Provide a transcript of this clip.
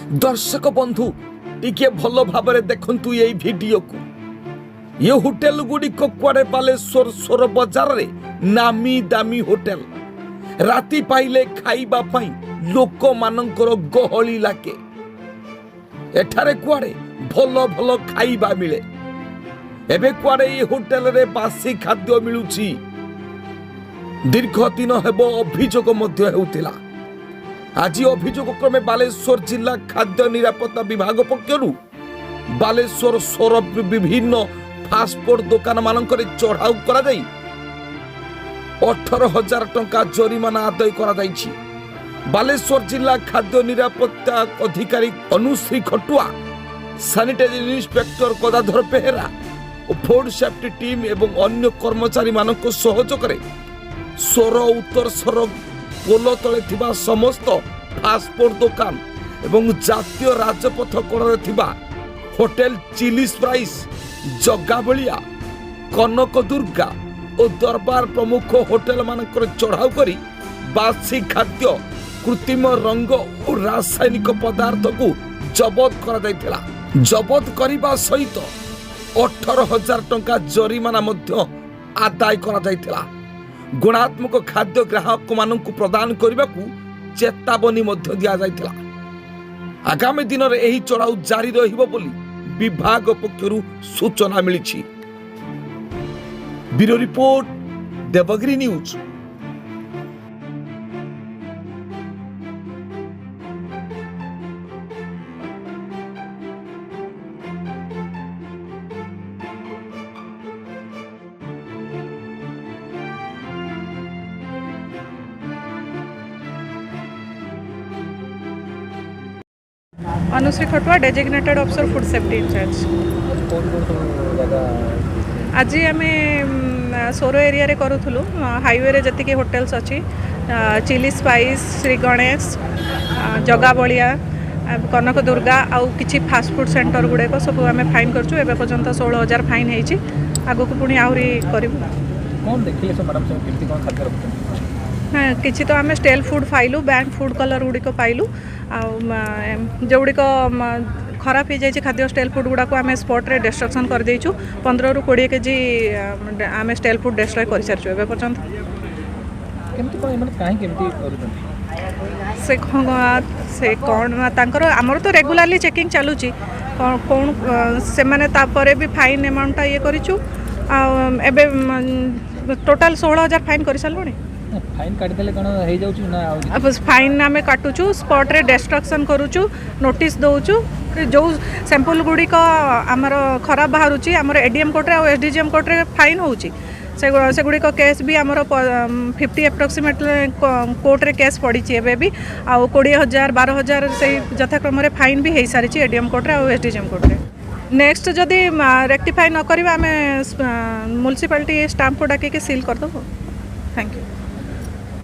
दर्शक बंधु टिके भल भाव देखु ये वीडियो को ये होटेल गुड़िक कुआड़े बालेश्वर सोर बजार रे नामी दामी होटेल राति पाइले खाइबा पाई लोक मानकर गहली लागे एठारे कुआड़े भल भल खाइबा मिले एबे कुआड़े ये होटेल रे बासी खाद्य मिलुची दीर्घ दिन हेबो अभियोग मध्य हेउतिला। आज अभियोग क्रमे बालेश्वर जिला खाद्य निरापत्ता विभाग पक्षरु बालेश्वर सोर विभिन्न फास्टफूड दुकान मानकरे चढ़ाऊ करा जाई 18,000 टंका जरिमाना आदाय करा जाईछि। बालेश्वर जिला खाद्य निरापत्ता अधिकारी अनुश्री खटुआ, सैनिटरी इंस्पेक्टर गदाधर बेहेरा और फूड सेफ्टी टीम एवं अन्य कर्मचारी मानक सहयोग करे सोर उत्तर सोर पोल तले थिबा समस्त फास्टफूड दुकान एवं जातीय राजपथ कड़े थिबा होटेल चिली स्प्राइस, जगाबलिया, कनक दुर्गा और दरबार प्रमुख होटेल मानकर चढ़ाऊ करी बासी खाद्य, कृत्रिम रंग और रासायनिक पदार्थ को जबत करा जायतिला। जबत करिबा सहित 18,000 टंका जरिमाना मध्य आदाय करा जायतिला। गुणात्मक खाद्य ग्राहक मानक प्रदान करने को चेतावनी मध्य दिया जायतिला। आगामी दिन में यही चढ़ाऊ जारी रहिबो बोली विभाग पक्षरु सूचना मिली। Bureau report, Devagiri news. Anushree Khatua, designated officer food safety in charge. आज आम सोर एरिया रे करूथुलु हाईवे रे जति के होटेल्स अच्छी चिली स्पाइस, श्री गणेश, जगाबलिया, कनक दुर्गा आउ किछि फास्ट फूड सेंटर गुड़े सब आम फाइन करछु। एबे पर्यंत 16,000 फाइन हेछि। आगो को पुणी आहुरी करिवु। कोन देखिले सब मैडम सब केमती कोन खाद्य रखते? हाँ, किसी तो आम स्टेल फूड पाइलु, बैंक फूड कलर गुड़िक पाइलु, जो गुड़िक खराब हो जाए खाद्य स्टेल फूड गुड़ा को आम स्पॉट रे डिस्ट्रक्शन कर देइछु। 15 ରୁ 20 केजी आम स्टेल फूड डिस्ट्रॉय कर सारछु। एबे पर्यंत केमती कोन माने काहे केमती करूछन से कोन तांकर हमर तो रेगुलरली चेकिंग चालुची कोन से माने तापरे भी फाइन अमाउंट ये करिछु। एबे टोटल 16,000 फाइन कर सालबोनी। फाइन काटी देले कोन हे जाउछु ना? अब फाइन आमे काटुछु, स्पॉट रे डिस्ट्रक्शन करूछु, नोटिस दउछु। जो सैंपल गुडी को हमर खराब बाहरुची हमर एडीएम कोर्ट रे और एसडीजीएम कोर्ट रे फाइन होउची। से गुडी को केस भी हमर 50 अप्रोक्सीमेट कोर्ट रे केस पड़ीची। एबे भी आ 20,000 12,000 से यथाक्रम रे फाइन भी हे सारिची एडीएम कोर्ट रे और एसडीजीएम कोर्ट रे। नेक्स्ट जदि रेक्टिफाई न करिबा आमे म्युनिसिपैलिटी स्टाफ को डाके के सील कर दो। Thank you.